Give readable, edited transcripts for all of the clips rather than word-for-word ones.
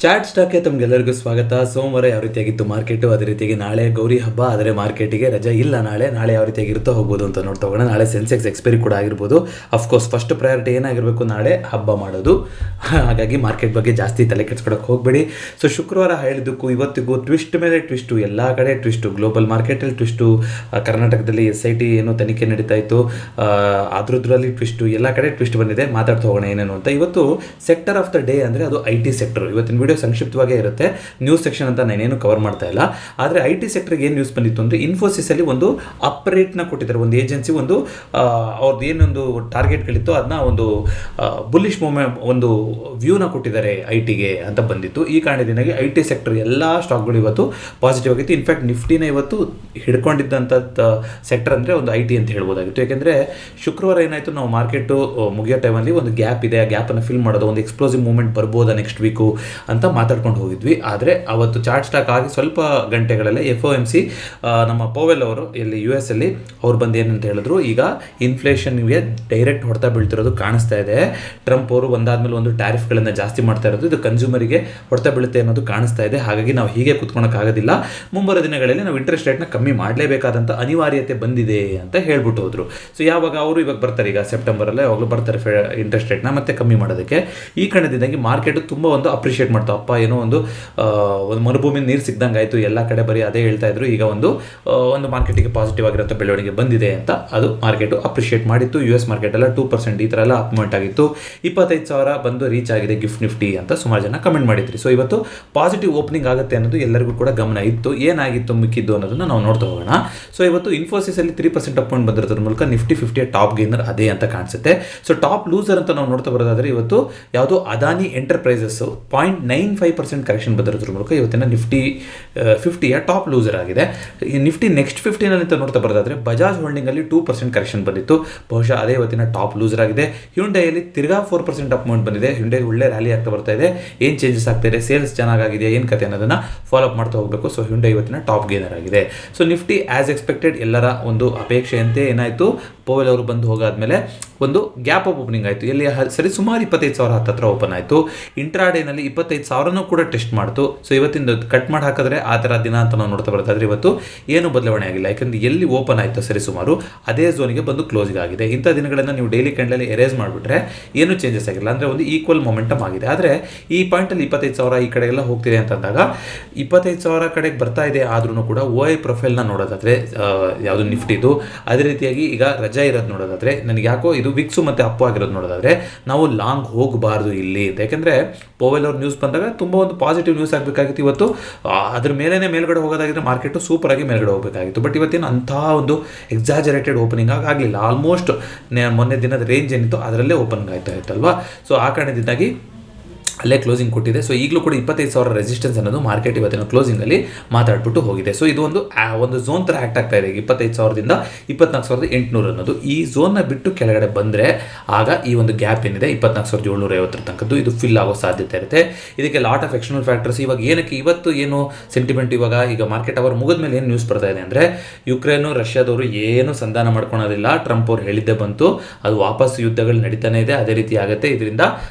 Chat ಸ್ಟಾಕ್ಗೆ ತಮಗೆಲ್ಲರಿಗೂ ಸ್ವಾಗತ. ಸೋಮವಾರ ಯಾವ ರೀತಿಯಾಗಿತ್ತು ಮಾರ್ಕೆಟು, ಅದೇ ರೀತಿಯಾಗಿ ನಾಳೆ ಗೌರಿ ಹಬ್ಬ, ಆದರೆ ಮಾರ್ಕೆಟಿಗೆ ರಜೆ ಇಲ್ಲ. ನಾಳೆ ಯಾವ ರೀತಿಯಾಗಿರುತ್ತೋ ಹೋಗ್ಬೋದು ಅಂತ ನೋಡ್ತಾ ಹೋಗೋಣ. ನಾಳೆ ಸೆನ್ಸೆಕ್ಸ್ ಎಕ್ಸ್ಪೈರಿ ಕೂಡ ಆಗಿರ್ಬೋದು. ಅಫ್ಕೋರ್ಸ್ ಫಸ್ಟ್ ಪ್ರಯಾರಿಟಿ ಏನಾಗಿರಬೇಕು, ನಾಳೆ ಹಬ್ಬ ಮಾಡೋದು. ಹಾಗಾಗಿ ಮಾರ್ಕೆಟ್ ಬಗ್ಗೆ ಜಾಸ್ತಿ ತಲೆ ಕೆಡ್ಸ್ಕೊಳಕ್ಕೆ ಹೋಗಬೇಡಿ. ಸೊ ಶುಕ್ರವಾರ ಹೇಳಿದ್ದಕ್ಕೂ ಇವತ್ತಿಗೂ ಟ್ವಿಸ್ಟ್ ಮೇಲೆ ಟ್ವಿಸ್ಟು, ಎಲ್ಲ ಕಡೆ ಟ್ವಿಸ್ಟು. ಗ್ಲೋಬಲ್ ಮಾರ್ಕೆಟಲ್ಲಿ ಟ್ವಿಸ್ಟು, ಕರ್ನಾಟಕದಲ್ಲಿ SIT ಏನೋ ತನಿಖೆ ನಡೀತಾ ಇತ್ತು, ಅದ್ರಲ್ಲಿ ಟ್ವಿಸ್ಟು, ಎಲ್ಲ ಕಡೆ ಟ್ವಿಸ್ಟ್ ಬಂದಿದೆ. ಮಾತಾಡ್ತಾ ಹೋಗೋಣ ಏನೇನು ಅಂತ. ಇವತ್ತು ಸೆಕ್ಟರ್ ಆಫ್ ದ ಡೇ ಅಂದರೆ ಅದು IT ಸೆಕ್ಟರ್. ಇವತ್ತಿನ ವಿಡಿಯೋ ಸಂಕ್ಷಿಪ್ತವಾಗೇ ಇರುತ್ತೆ, ನ್ಯೂಸ್ ಸೆಕ್ಷನ್ ಅಂತ ನಾನೇನು ಕವರ್ ಮಾಡ್ತಾ ಇಲ್ಲ. ಆದರೆ IT ಸೆಕ್ಟರ್ಗೆ ಏನು ನ್ಯೂಸ್ ಬಂದಿತ್ತು ಅಂದರೆ, ಇನ್ಫೋಸಿಸಲ್ಲಿ ಒಂದು ಅಪ್ ರೇಟ್ನ ಕೊಟ್ಟಿದ್ದಾರೆ. ಒಂದು ಏಜೆನ್ಸಿ ಅವ್ರದ್ದು ಏನೊಂದು ಟಾರ್ಗೆಟ್ಗಳಿತ್ತು ಅದನ್ನ ಒಂದು ಬುಲ್ಲಿಶ್ ಒಂದು ವ್ಯೂನ ಕೊಟ್ಟಿದ್ದಾರೆ ITಗೆ ಅಂತ ಬಂದಿತ್ತು. ಈ ಕಾರಣದಿಂದಾಗಿ IT ಸೆಕ್ಟರ್ ಎಲ್ಲ ಸ್ಟಾಕ್ಗಳು ಇವತ್ತು ಪಾಸಿಟಿವ್ ಆಗಿತ್ತು. ಇನ್ಫ್ಯಾಕ್ಟ್ ನಿಫ್ಟಿನ ಇವತ್ತು ಹಿಡ್ಕೊಂಡಿದ್ದಂಥ ಸೆಕ್ಟರ್ ಅಂದರೆ ಒಂದು IT ಅಂತ ಹೇಳ್ಬೋದಾಗಿತ್ತು. ಯಾಕೆಂದರೆ ಶುಕ್ರವಾರ ಏನಾಯಿತು, ನಾವು ಮಾರ್ಕೆಟು ಮುಗಿಯೋ ಟೈಮಲ್ಲಿ ಒಂದು ಗ್ಯಾಪ್ ಇದೆ, ಆ ಗ್ಯಾಪನ್ನು ಫಿಲ್ ಮಾಡೋದು, ಒಂದು ಎಕ್ಸ್ಪ್ಲೋಸಿವ್ ಮೂವ್ಮೆಂಟ್ ಬರ್ಬೋದಾ ನೆಕ್ಸ್ಟ್ ವೀಕು ಅಂತ ಮಾತಾಡ್ಕೊಂಡು ಹೋಗಿದ್ವಿ. ಆದರೆ ಅವತ್ತು ಚಾರ್ಟ್ ಸ್ಟಾಕ್ ಆಗಿ ಸ್ವಲ್ಪ ಗಂಟೆಗಳಲ್ಲೇ FOMC ನಮ್ಮ ಪೋವೆಲ್ ಅವರು ಇಲ್ಲಿ US ಅಲ್ಲಿ ಅವ್ರು ಬಂದು ಏನಂತ ಹೇಳಿದ್ರು, ಈಗ ಇನ್ಫ್ಲೇಷನ್ಗೆ ಡೈರೆಕ್ಟ್ ಹೊಡೆತ ಬೀಳ್ತಿರೋದು ಕಾಣಿಸ್ತಾ ಇದೆ. ಟ್ರಂಪ್ ಅವರು ಒಂದಾದ್ಮೇಲೆ ಒಂದು ಟ್ಯಾರಿಫ್ಗಳನ್ನು ಜಾಸ್ತಿ ಮಾಡ್ತಾ ಇರೋದು, ಇದು ಕನ್ಸ್ಯೂಮರಿಗೆ ಹೊಡೆತ ಬೀಳುತ್ತೆ ಅನ್ನೋದು ಕಾಣಿಸ್ತಾ ಇದೆ. ಹಾಗಾಗಿ ನಾವು ಹೀಗೆ ಕುತ್ಕೊಳಕ್ಕಾಗೋದಿಲ್ಲ, ಮುಂಬರುವ ದಿನಗಳಲ್ಲಿ ನಾವು ಇಂಟ್ರೆಸ್ಟ್ ರೇಟ್ನ ಕಮ್ಮಿ ಮಾಡಲೇಬೇಕಾದಂಥ ಅನಿವಾರ್ಯತೆ ಬಂದಿದೆ ಅಂತ ಹೇಳ್ಬಿಟ್ಟು ಹೋದ್ರು. ಸೊ ಯಾವಾಗ ಅವರು ಇವಾಗ ಬರ್ತಾರೆ, ಈಗ ಸೆಪ್ಟೆಂಬರಲ್ಲೇ ಯಾವಾಗಲೂ ಬರ್ತಾರೆ ಇಂಟ್ರೆಸ್ಟ್ ರೇಟ್ನ ಮತ್ತೆ ಕಮ್ಮಿ ಮಾಡೋದಕ್ಕೆ. ಈ ಕಾರಣದಿಂದಾಗಿ ಮಾರ್ಕೆಟ್ ತುಂಬ ಒಂದು ಅಪ್ರಿಷಿಯೇಟ್ ಮಾಡ್ತಾವೆ. ಅಪ್ಪ ಏನೋ ಒಂದು ಮರುಭೂಮಿ ನೀರು ಸಿಗ್ದಂಗೆ ಆಯಿತು, ಎಲ್ಲ ಕಡೆ ಬರೀ ಅದೇ ಹೇಳ್ತಾ ಇದ್ರು. ಈಗ ಒಂದು ಮಾರ್ಕೆಟಿಗೆ ಪಾಸಿಟಿವ್ ಆಗಿರೋಂಥ ಬೆಳವಣಿಗೆ ಬಂದಿದೆ ಅಂತ ಅದು ಮಾರ್ಕೆಟು ಅಪ್ರಿಷಿಯೇಟ್ ಮಾಡಿತ್ತು. US ಮಾರ್ಕೆಟೆಲ್ಲ 2% ಈ ಥರ ಎಲ್ಲ ಅಪ್ಮೂವ್ಮೆಂಟ್ ಆಗಿತ್ತು. 25,000 ಬಂದು ರೀಚ್ ಆಗಿದೆ ಗಿಫ್ಟ್ ನಿಫ್ಟಿ ಅಂತ ಸುಮಾರು ಜನ ಕಮೆಂಟ್ ಮಾಡಿದ್ರಿ. ಸೊ ಇವತ್ತು ಪಾಸಿಟಿವ್ ಓಪನಿಂಗ್ ಆಗುತ್ತೆ ಅನ್ನೋದು ಎಲ್ಲರಿಗೂ ಕೂಡ ಗಮನ ಇತ್ತು. ಏನಾಗಿತ್ತು ಮಿಕ್ಕಿದ್ದು ಅನ್ನೋದನ್ನು ನಾವು ನೋಡ್ತಾ ಹೋಗೋಣ. ಸೊ ಇವತ್ತು ಇನ್ಫೋಸಿಸಲ್ಲಿ 3% ಅಪ್ಮೂವ್ಮೆಂಟ್ ಬಂದಿರೋದ್ರ ಮೂಲಕ ನಿಫ್ಟಿ 50 ಟಾಪ್ ಗೇನರ್ ಅದೇ ಅಂತ ಕಾಣಿಸುತ್ತೆ. ಸೊ ಟಾಪ್ ಲೂಸರ್ ಅಂತ ನಾವು ನೋಡ್ತಾ ಬರೋದಾದರೆ ಇವತ್ತು ಯಾವುದೋ ಅದಾನಿ ಎಂಟರ್ಪ್ರೈಸಸ್ 0.95% ಕರೆಕ್ಷನ್ ಬಂದಿರೋದ್ರ ಮೂಲಕ ಇವತ್ತಿನ ನಿಫ್ಟಿ 50ಯ ಟಾಪ್ ಲೂಸರ್ ಆಗಿದೆ. ಈ ನಿಫ್ಟಿ ನೆಕ್ಸ್ಟ್ 15ನಲ್ಲಿ ಅಂತ ನೋಡ್ತಾ ಬರೋದಾದರೆ ಬಜಾಜ್ ಹೋಲ್ಡಿಂಗಲ್ಲಿ 2% ಕರೆಕ್ಷನ್ ಬಂದಿತ್ತು, ಬಹುಶಃ ಅದೇ ಇವತ್ತಿನ ಟಾಪ್ ಲೂಸರ್ ಆಗಿದೆ. ಹ್ಯುಂಡೈಯಲ್ಲಿ ತಿರ್ಗಾ 4% ಅಪ್ಮೂವ್ಮೆಂಟ್ ಬಂದಿದೆ. ಹ್ಯುಂಡೈ ಒಳ್ಳೆ ರ್ಯಾಲಿ ಆಗ್ತಾ ಬರ್ತಾ ಇದೆ. ಏನು ಚೇಂಜಸ್ ಆಗ್ತಾ ಇದೆ, ಸೇಲ್ಸ್ ಚೆನ್ನಾಗಿದೆಯಾ, ಏನು ಕತೆ ಅನ್ನೋದನ್ನು ಫಾಲೋ ಅಪ್ ಮಾಡ್ತಾ ಹೋಗಬೇಕು. ಸೊ ಹ್ಯುಂಡೈ ಇವತ್ತಿನ ಟಾಪ್ ಗೇನರ್ ಆಗಿದೆ. ಸೊ ನಿಫ್ಟಿ ಆಸ್ ಎಕ್ಸ್ಪೆಕ್ಟೆಡ್ ಎಲ್ಲರ ಒಂದು ಅಪೇಕ್ಷೆಯಂತೆ ಏನಾಯಿತು, ಪೋವೆಲ್ ಅವರು ಬಂದು ಹೋಗಾದ್ಮೇಲೆ ಒಂದು ಗ್ಯಾಪ್ ಅಪ್ ಓಪನಿಂಗ್ ಆಯಿತು. ಎಲ್ಲಿ ಸರಿ ಸುಮಾರು 25,000 ಹತ್ತಿರ ಓಪನ್ ಆಯಿತು. ಇಂಟ್ರಾಡೇನಲ್ಲಿ 25,000 ಕೂಡ ಟೆಸ್ಟ್ ಮಾಡ್ತು. ಸೊ ಇವತ್ತಿಂದ ಕಟ್ ಮಾಡಿ ಹಾಕಿದ್ರೆ ಆ ಥರ ದಿನ ಅಂತ ನಾವು ನೋಡ್ತಾ ಬರೋದಾದ್ರೆ ಇವತ್ತು ಏನು ಬದಲಾವಣೆ ಆಗಿಲ್ಲ. ಯಾಕಂದರೆ ಎಲ್ಲಿ ಓಪನ್ ಆಯಿತು ಸರಿ ಸುಮಾರು ಅದೇ ಝೋನಿಗೆ ಬಂದು ಕ್ಲೋಸಿಂಗ್ ಆಗಿದೆ. ಇಂಥ ದಿನಗಳನ್ನು ನೀವು ಡೈಲಿ ಕ್ಯಾಂಡಲಲ್ಲಿ ಎರೇಸ್ ಮಾಡಿಬಿಟ್ರೆ ಏನು ಚೇಂಜಸ್ ಆಗಿಲ್ಲ, ಅಂದರೆ ಒಂದು ಈಕ್ವಲ್ ಮೊಮೆಂಟಮ್ ಆಗಿದೆ. ಆದರೆ ಈ ಪಾಯಿಂಟಲ್ಲಿ 25,000 ಈ ಕಡೆಗೆಲ್ಲ ಹೋಗ್ತಿದೆ ಅಂತಂದಾಗ 25,000 ಕಡೆಗೆ ಬರ್ತಾ ಇದೆ. ಆದ್ರೂ ಕೂಡ OI ಪ್ರೊಫೈಲ್ನ ನೋಡೋದಾದರೆ ಯಾವುದು ನಿಫ್ಟಿದು, ಅದೇ ರೀತಿಯಾಗಿ ಈಗ ರಜಾ ಇರೋದು ನೋಡೋದಾದರೆ, ನನಗೆ ಯಾಕೋ ಇದು ವಿಕ್ಸು ಮತ್ತು ಅಪ್ಪು ಆಗಿರೋದು ನೋಡೋದಾದರೆ ನಾವು ಲಾಂಗ್ ಹೋಗಬಾರ್ದು ಇಲ್ಲಿ. ಯಾಕೆಂದರೆ ಪೋವೆಲ್ ಅವ್ರ ನ್ಯೂಸ್ ಬಂದಾಗ ತುಂಬ ಒಂದು ಪಾಸಿಟಿವ್ ನ್ಯೂಸ್ ಆಗಬೇಕಾಗಿತ್ತು. ಇವತ್ತು ಅದ್ರ ಮೇಲ್ಗಡೆ ಹೋಗೋದಾಗಿದ್ರೆ ಮಾರ್ಕೆಟು ಸೂಪರಾಗಿ ಮೇಲ್ಗಡೆ ಹೋಗಬೇಕಾಗಿತ್ತು. ಬಟ್ ಇವತ್ತೇನು ಅಂಥ ಒಂದು ಎಕ್ಸಾಜರೇಟೆಡ್ ಓಪನಿಂಗ್ ಆಗಲಿಲ್ಲ. ಆಲ್ಮೋಸ್ಟ್ ಮೊನ್ನೆ ದಿನದ ರೇಂಜ್ ಏನಿತ್ತು ಅದರಲ್ಲೇ ಓಪನಿಂಗ್ ಆಯ್ತಾ ಇತ್ತಲ್ವಾ. ಸೊ ಆ ಕಾರಣದಿಂದಾಗಿ ಅಲ್ಲೇ ಕ್ಲೋಸಿಂಗ್ ಕೊಟ್ಟಿದೆ. ಸೊ ಈಗಲೂ ಕೂಡ 25,000 ರೆಸಿಸ್ಟೆನ್ಸ್ ಅನ್ನೋದು ಮಾರ್ಕೆಟ್ ಇವತ್ತಿನ ಕ್ಲೋಸಿಂಗಲ್ಲಿ ಮಾತಾಡ್ಬಿಟ್ಟು ಹೋಗಿದೆ. ಸೊ ಇದು ಒಂದು ಝೋನ್ ಥರ ಆ್ಯಕ್ಟ್ ಆಗ್ತಾ ಇದೆ. 25,000ದಿಂದ 24,800 ಅನ್ನೋದು ಈ ಝೋನ್ನ ಬಿಟ್ಟು ಕೆಳಗಡೆ ಬಂದರೆ ಆಗ ಈ ಒಂದು ಗ್ಯಾಪ್ ಏನಿದೆ 24,750 ತನಕದ್ದು ಇದು ಫಿಲ್ ಆಗೋ ಸಾಧ್ಯತೆ ಇರುತ್ತೆ. ಇದಕ್ಕೆ ಲಾಟ್ ಆಫ್ ಎಕ್ಸ್ಟರ್ನಲ್ ಫ್ಯಾಕ್ಟರ್ಸ್. ಇವಾಗ ಏನಕ್ಕೆ ಇವತ್ತು ಏನು ಸೆಂಟಿಮೆಂಟ್, ಈಗ ಮಾರ್ಕೆಟ್ ಅವರ್ ಮುಗಿದ ಮೇಲೆ ಏನು ನ್ಯೂಸ್ ಬರ್ತಾ ಇದೆ ಅಂದರೆ, ಯುಕ್ರೇನು ರಷ್ಯಾದವರು ಏನು ಸಂಧಾನ ಮಾಡ್ಕೊಳೋದಿಲ್ಲ, ಟ್ರಂಪ್ ಅವ್ರು ಹೇಳಿದ್ದೇ ಬಂತು, ಅದು ವಾಪಸ್ ಯುದ್ಧಗಳು ನಡೀತಾನೆ ಇದೆ, ಅದೇ ರೀತಿ ಆಗುತ್ತೆ. ಇದರಿಂದ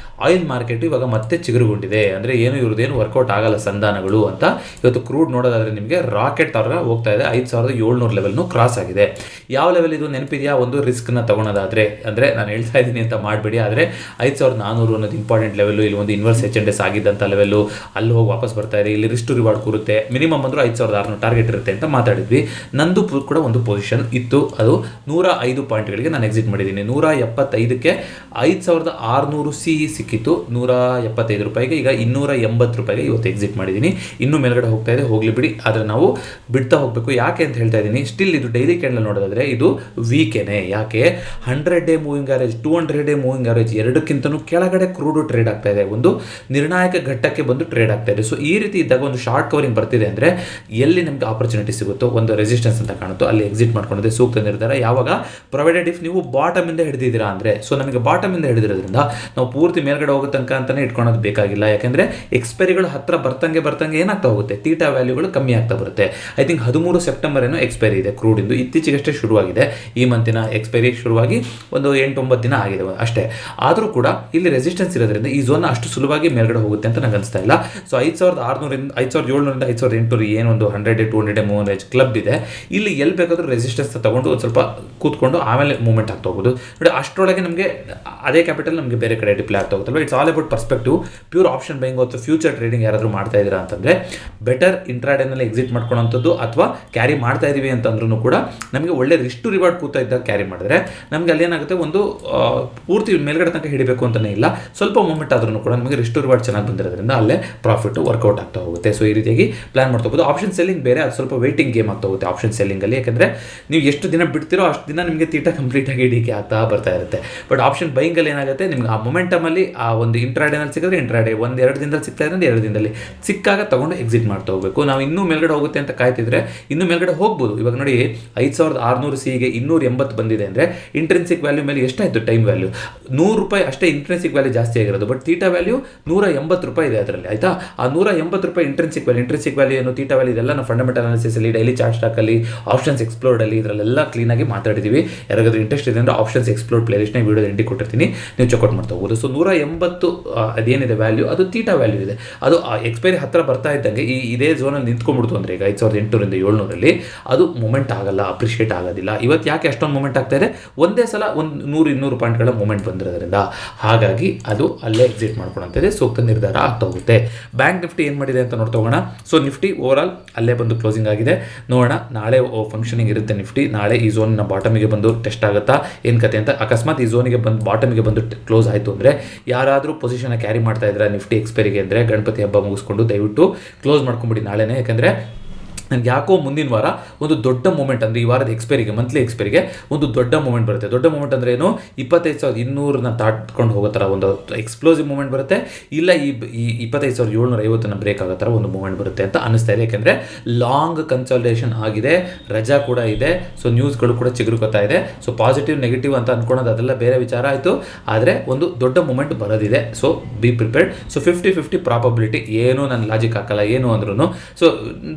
ಆಯಿಲ್ ಮಾರ್ಕೆಟ್ ಇವಾಗ ಮತ್ತೆ ಚಿಗುರುಗೊಂಡಿದೆ. ಅಂದರೆ ಇವ್ರದ್ದೇನು ವರ್ಕೌಟ್ ಆಗಲ್ಲ ಸಂಧಾನಗಳು ಅಂತ. ಇವತ್ತು ಕ್ರೂಡ್ ನೋಡೋದಾದರೆ ನಿಮಗೆ ರಾಕೆಟ್ ತರ ಹೋಗ್ತಾ ಇದೆ. 5,700 ಲೆವೆಲ್ನು ಕ್ರಾಸ್ ಆಗಿದೆ. ಯಾವ ಲೆವೆಲ್ ಇದು ನೆನಪಿದೆಯಾ? ಒಂದು ರಿಸ್ಕ್ನ ತಗೊಳೋದಾದರೆ, ಅಂದರೆ ನಾನು ಹೇಳ್ತಾ ಇದ್ದೀನಿ ಅಂತ ಮಾಡಬೇಡಿ, ಆದರೆ 5,400 ಅನ್ನೋದು ಇಂಪಾರ್ಟೆಂಟ್ ಲೆವೆಲ್ಲು. ಇಲ್ಲಿ ಒಂದು ಇನ್ವರ್ಸ್ H&S ಆಗಿದ್ದಂಥ ಲೆವೆಲ್ಲು, ಅಲ್ಲಿ ಹೋಗಿ ವಾಪಸ್ ಬರ್ತಾ ಇದೆ. ಇಲ್ಲಿ ರಿಸ್ಕ್ ಟು ರಿವಾರ್ಡ್ ಕೂರುತ್ತೆ. ಮಿನಿಮಮ್ ಅಂದರೂ 5,600 ಟಾರ್ಗೆಟ್ ಇರುತ್ತೆ ಅಂತ ಮಾತಾಡಿದ್ವಿ. ನಂದು ಕೂಡ ಒಂದು ಪೊಸಿಷನ್ ಇತ್ತು, ಅದು 105 ಪಾಯಿಂಟ್ಗಳಿಗೆ ನಾನು ಎಕ್ಸಿಟ್ ಮಾಡಿದ್ದೀನಿ. 175ಕ್ಕೆ 5,600 CE ಸಿಕ್ಕಿತ್ತು, 175 ರೂಪಾಯಿಗೆ. ಈಗ 280 ರೂಪಾಯಿಗೆ ಇವತ್ತು ಎಕ್ಸಿಟ್ ಮಾಡಿದ್ದೀನಿ. ಇನ್ನೂ ಮೇಲ್ಗಡೆ ಹೋಗ್ತಾ ಇದೆ, ಹೋಗಲಿ ಬಿಡಿ. ಆದರೆ ನಾವು ಬಿಡ್ತಾ ಹೋಗಬೇಕು. ಯಾಕೆ ಅಂತ ಹೇಳ್ತಾ ಇದ್ದೀನಿ, ಸ್ಟಿಲ್ ಇದು ಡೈಲಿ ಕ್ಯಾಂಡಲ್ ನೋಡೋದಾದರೆ ಇದು ವೀಕೇನೆ. ಯಾಕೆ 100 day moving average, 200 day moving average ಎರಡಕ್ಕಿಂತನೂ ಕೆಳಗಡೆ ಕ್ರೂಡು ಟ್ರೇಡ್ ಆಗ್ತಾ ಇದೆ. ಒಂದು ನಿರ್ಣಾಯಕ ಘಟ್ಟಕ್ಕೆ ಬಂದು ಟ್ರೇಡ್ ಆಗ್ತಾ ಇದೆ. ಸೊ ಈ ರೀತಿ ಇದ್ದಾಗ ಒಂದು ಶಾರ್ಟ್ ಕವರಿಂಗ್ ಬರ್ತಿದೆ ಅಂದರೆ ಎಲ್ಲಿ ನಮಗೆ ಆಪರ್ಚುನಿಟಿ ಸಿಗುತ್ತೋ, ಒಂದು ರೆಸಿಸ್ಟೆನ್ಸ್ ಅಂತ ಕಾಣುತ್ತೋ ಅಲ್ಲಿ ಎಕ್ಸಿಟ್ ಮಾಡ್ಕೊಂಡಿದೆ ಸೂಕ್ತ ನಿರ್ಧಾರ. ಯಾವಾಗ ಪ್ರೊವೈಡೆಡ್ ಇಫ್ ನೀವು ಬಾಟಮ್ ಇಂದ ಹಿಡಿದಿದ್ದೀರಾ ಅಂದರೆ, ಸೊ ನಮಗೆ ಬಾಟಮ್ ಇಂದ ಹಿಡಿದಿರೋದ್ರಿಂದ ನಾವು ಪೂರ್ತಿ ಮೇಲೆ ಮೇಲ್ಗಡೆ ಹೋಗೋ ತನಕ ಅಂತಲೇ ಇಟ್ಕೊಳೋದು ಬೇಕಾಗಿಲ್ಲ. ಯಾಕೆಂದರೆ ಎಕ್ಸ್ಪೈರಿಗಳು ಹತ್ರ ಬರ್ತಂಗೆ ಏನಾಗ್ತಾ ಹೋಗುತ್ತೆ, ತೀಟಾ ವ್ಯಾಲ್ಯೂಗಳು ಕಮ್ಮಿ ಆಗ್ತಾ ಬರುತ್ತೆ. ಐ ಥಿಂಕ್ 13 ಸೆಪ್ಟೆಂಬರ್ ಏನೋ ಎಕ್ಸ್ಪೈರಿ ಇದೆ ಕ್ರೂಡಿಂದು, ಇತ್ತೀಚೆಗಷ್ಟೇ ಶುರುವಾಗಿದೆ. ಈ ಮಂತಿನ ಎಕ್ಸ್ಪೈರಿ ಶುರುವಾಗಿ ಒಂದು 8-9 ದಿನ ಆಗಿದೆ ಅಷ್ಟೇ. ಆದರೂ ಕೂಡ ಇಲ್ಲಿ ರೆಸಿಸ್ಟೆನ್ಸ್ ಇರೋದ್ರಿಂದ ಈ ಝೋನ್ ಅಷ್ಟು ಸುಲಭವಾಗಿ ಮೇಲ್ಗಡೆ ಹೋಗುತ್ತೆ ಅಂತ ನಂಗೆ ಅನಿಸ್ತಾ ಇಲ್ಲ. ಸೊ 5600 5700 5800 ಏನೊಂದು 100 200 ಮೂವ್ಮೆಂಟ್ ಕ್ಲಬ್ ಇದೆ. ಇಲ್ಲಿ ಎಲ್ಲಿ ಬೇಕಾದರೂ ರೆಸಿಸ್ಟೆನ್ಸ್ ತಗೊಂಡು ಒಂದು ಸ್ವಲ್ಪ ಕೂತ್ಕೊಂಡು ಆಮೇಲೆ ಮೂವ್ಮೆಂಟ್ ಆಗ್ತಾ ಹೋಗೋದು ನೋಡಿ. ಅಷ್ಟರೊಳಗೆ ನಮಗೆ ಅದೇ ಕ್ಯಾಪಿಟಲ್ ನಮಗೆ ಬೇರೆ ಕಡೆ ಡಿಪ್ಲೇ ಆಗ್ತಾ ಹೋಗುತ್ತಲ್ವ. It's all about perspective. Pure option buying ಅಥವಾ ಫ್ಯೂಚರ್ ಟ್ರೇಡಿಂಗ್ ಯಾರಾದರೂ ಮಾಡ್ತಾ ಇದ್ದೀರಾ ಅಂತಂದರೆ ಬೆಟರ್ ಇಂಟ್ರಾಡೇನಲ್ಲಿ ಎಕ್ಸಿಟ್ ಮಾಡ್ಕೊಳ್ಳೋಂಥದ್ದು, ಅಥವಾ ಕ್ಯಾರಿ ಮಾಡ್ತಾ ಇದೀವಿ ಅಂತಂದ್ರೂ ಕೂಡ ನಮಗೆ ಒಳ್ಳೆ ರಿಸ್ಕ್ ಟು ರಿವಾರ್ಡ್ ಕೂತಾ ಇದ್ದಾಗ ಕ್ಯಾರಿ ಮಾಡಿದ್ರೆ ನಮಗೆ ಅಲ್ಲಿ ಏನಾಗುತ್ತೆ, ಒಂದು ಪೂರ್ತಿ ಮೇಲ್ಗಡೆ ತನಕ ಹಿಡಿಬೇಕು ಅಂತಲೇ ಇಲ್ಲ, ಸ್ವಲ್ಪ ಮೂವ್ಮೆಂಟ್ ಆದ್ರೂ ಕೂಡ ನಮಗೆ ರಿಸ್ಕ್ ಟು ರಿವಾರ್ಡ್ ಚೆನ್ನಾಗಿ ಬಂದಿರೋದ್ರಿಂದ ಅಲ್ಲೇ ಪ್ರಾಫಿಟ್ ವರ್ಕೌಟ್ ಆಗ್ತಾ ಹೋಗುತ್ತೆ. ಸೊ ಈ ರೀತಿಯಾಗಿ ಪ್ಲಾನ್ ಮಾಡ್ತಾ ಹೋಗೋದು. ಆಪ್ಷನ್ ಸೆಲ್ಲಿಂಗ್ ಬೇರೆ, ಅದು ಸ್ವಲ್ಪ ವೇಟಿಂಗ್ ಗೇಮ್ ಆಗ್ತಾ ಹೋಗುತ್ತೆ ಆಪ್ಷನ್ ಸೆಲ್ಲಿಂಗಲ್ಲಿ. ಯಾಕೆಂದರೆ ನೀವು ಎಷ್ಟು ದಿನ ಬಿಡ್ತೀರೋ ಅಷ್ಟು ದಿನ ನಿಮಗೆ ತೀಟ ಕಂಪ್ಲೀಟಾಗಿ ಡಿಕೆ ಆಗ್ತಾ ಬರ್ತಾ ಇರುತ್ತೆ. ಬಟ್ ಆಪ್ಷನ್ ಬೈಯಿಂಗಲ್ಲಿ ಏನಾಗುತ್ತೆ, ನಿಮ್ಗೆ ಆ ಮೊಮೆಂಟಮಲ್ಲಿ ಆ ಒಂದು ಇಂಟ್ರಾಡೇನಲ್ಲಿ ಸಿಕ್ಕಿದ್ರೆ ಇಂಟ್ರಾಡೇ 1-2 ದಿನದಲ್ಲಿ ಸಿಗ್ತಾ ಇದ್ರೆ 2 ದಿನದಲ್ಲಿ ಸಿಕ್ಕಾಗ ತಗೊಂಡು ಎಕ್ಸಿಟ್ ಮಾಡ್ತಾ ಹೋಗಬೇಕು. ನಾವು ಇನ್ನೂ ಮೇಲ್ಗಡೆ ಹೋಗುತ್ತೆ ಅಂತ ಕಾಯ್ತಿದ್ರೆ ಇನ್ನೂ ಮೇಲ್ಗಡೆ ಹೋಗ್ಬೋದು. ಇವಾಗ ನೋಡಿ 5600 ಸಿಗೆ 280 ಬಂದಿದೆ ಅಂದರೆ ಇಂಟ್ರೆನ್ಸಿಕ್ ವ್ಯಾಲ್ಯೂ ಮೇಲೆ ಎಷ್ಟಾಯಿತು ಟೈಮ್ ವ್ಯಾಲ್ಯೂ, ₹100 ಅಷ್ಟೇ ಇಂಟ್ರೆನ್ಸಿಕ್ ವ್ಯಾಲ್ಯೂ ಜಾಸ್ತಿ ಆಗಿರೋದು. ಬಟ್ ತೀಟಾ ವ್ಯಾಲ್ಯೂ ₹180 ಇದೆ ಅದರಲ್ಲಿ, ಆಯಿತಾ. ಆ ₹180 ಇಂಟ್ರೆನ್ಸಿಕ್ ವ್ಯಾಲ್ಯೂ ಏನು, ತೀಟಾ ವ್ಯಾಲ್ಯೂ ಇದೆಲ್ಲ ನಾವು ಫಂಡಮೆಂಟಲ್ ಅನಾಲಿಸಿಸಲ್ಲಿ, ಡೈಲಿ ಚಾರ್ಟ್ ಸ್ಟಾಕಲ್ಲಿ, ಆಪ್ಷನ್ಸ್ ಎಕ್ಸ್ಪ್ಲೋರ್ಡಲ್ಲಿ ಇದರಲ್ಲೆಲ್ಲ ಕ್ಲೀನಾಗಿ ಮಾತಾಡಿದ್ದೀವಿ. ಯಾರಿಗಾದ್ರೂ ಇಂಟ್ರೆಸ್ಟ್ ಇದೆ ಅಂದರೆ ಆಪ್ಷನ್ಸ್ ಎಕ್ಸ್ಪ್ಲೋರ್ ಪ್ಲೇಲಿಸ್ಟ್ನ ವಿಡಿಯೋ ಎಂಡಿ ಕೊಟ್ಟಿರ್ತೀನಿ, ನೀವು ಚೆಕ್ಔಟ್ ಮಾಡ್ತಾ ಹೋಗ್ಬೋದು. ಸೊ 180 ಅದೇನಿದೆ ವ್ಯಾಲ್ಯೂ, ಅದು ತೀಟಾ ವ್ಯಾಲ್ಯೂ ಇದೆ. ಅದು ಎಕ್ಸ್ಪೈರಿ ಹತ್ತಿರ ಬರ್ತಾ ಇದ್ದಂಗೆ ಇದೇ ಝೋನಲ್ಲಿ ನಿಂತ್ಕೊಂಡ್ಬಿಡ್ತು ಅಂದರೆ ಈಗ 5800 700 ಅದು ಮೂಮೆಂಟ್ ಆಗಲ್ಲ, ಅಪ್ರಿಷಿಯೇಟ್ ಆಗೋದಿಲ್ಲ. ಇವತ್ತು ಯಾಕೆ ಅಷ್ಟೊಂದು ಮೂಮೆಂಟ್ ಆಗ್ತಾ ಇದೆ, ಒಂದೇ ಸಲ 100-200 ಪಾಯಿಂಟ್ಗಳ ಮೂಮೆಂಟ್ ಬಂದಿರೋದ್ರಿಂದ, ಹಾಗಾಗಿ ಅದು ಅಲ್ಲೇ ಎಕ್ಸಿಟ್ ಮಾಡ್ಕೊಳ್ಳೋಂಥದ್ದೇ ಸೂಕ್ತ ನಿರ್ಧಾರ ಆಗ್ತಾ ಹೋಗುತ್ತೆ. ಬ್ಯಾಂಕ್ ನಿಫ್ಟಿ ಏನು ಮಾಡಿದೆ ಅಂತ ನೋಡ್ತಾ ಹೋಗೋಣ. ಸೊ ನಿಫ್ಟಿ ಓವರಾಲ್ ಅಲ್ಲೇ ಬಂದು ಕ್ಲೋಸಿಂಗ್ ಆಗಿದೆ. ನೋಡೋಣ ನಾಳೆ ಫಂಕ್ಷನಿಂಗ್ ಇರುತ್ತೆ ನಿಫ್ಟಿ. ನಾಳೆ ಈ ಝೋನ್ನ ಬಾಟಮಿಗೆ ಬಂದು ಟೆಸ್ಟ್ ಆಗುತ್ತಾ ಏನು ಕತೆ ಅಂತ. ಅಕಸ್ಮಾತ್ ಈ ಝೋನಿಗೆ ಬಂದು ಬಾಟಮಿಗೆ ಬಂದು ಕ್ಲೋಸ್ ಆಯಿತು ಅಂದರೆ, ಯಾರಾದರೂ ಪೊಸಿಷನ್ ಕ್ಯಾರಿ ಮಾಡ್ತಾ ಇದ್ರೆ ನಿಫ್ಟಿ ಎಕ್ಸ್ಪೈರಿಗೆ ಅಂದರೆ ಗಣಪತಿ ಹಬ್ಬ ಮುಗಿಸ್ಕೊಂಡು ದಯವಿಟ್ಟು ಕ್ಲೋಸ್ ಮಾಡ್ಕೊಂಬಿಡಿ ನಾಳೆನೇ. ಯಾಕೆಂದರೆ ನನಗೆ ಯಾಕೋ ಮುಂದಿನ ವಾರ ಒಂದು ದೊಡ್ಡ ಮೂಮೆಂಟ್, ಅಂದರೆ ಈ ವಾರದ ಎಕ್ಸ್ಪೈರಿಗೆ, ಮಂತ್ಲಿ ಎಕ್ಸ್ಪೈರಿಗೆ ಒಂದು ದೊಡ್ಡ ಮೂಮೆಂಟ್ ಬರುತ್ತೆ. ದೊಡ್ಡ ಮೂಮೆಂಟ್ ಅಂದರೆ ಏನು, 25,200 ದಾಟ್ಕೊಂಡು ಹೋಗೋ ಥರ ಒಂದು ಎಕ್ಸ್ಪ್ಲೋಸಿವ್ ಮೂಮೆಂಟ್ ಬರುತ್ತೆ. ಇಲ್ಲ ಈ 25,750 ಬ್ರೇಕ್ ಆಗೋ ಥರ ಒಂದು ಮೂಮೆಂಟ್ ಬರುತ್ತೆ ಅಂತ ಅನ್ನಿಸ್ತಾ ಇದೆ. ಯಾಕೆಂದರೆ ಲಾಂಗ್ ಕನ್ಸಲ್ಟೇಷನ್ ಆಗಿದೆ, ರಜಾ ಕೂಡ ಇದೆ. ಸೊ ನ್ಯೂಸ್ಗಳು ಕೂಡ ಚಿಗುರುಕೊತಾ ಇದೆ. ಸೊ ಪಾಸಿಟಿವ್ ನೆಗೆಟಿವ್ ಅಂತ ಅಂದ್ಕೊಳೋದು ಅದೆಲ್ಲ ಬೇರೆ ವಿಚಾರ ಆಯಿತು. ಆದರೆ ಒಂದು ದೊಡ್ಡ ಮೂಮೆಂಟ್ ಬರೋದಿದೆ. So be prepared. So 50-50 probability, ಏನು ನನ್ನ ಲಾಜಿಕ್ ಹಾಕಲ್ಲ ಏನು ಅಂದ್ರೂ. ಸೊ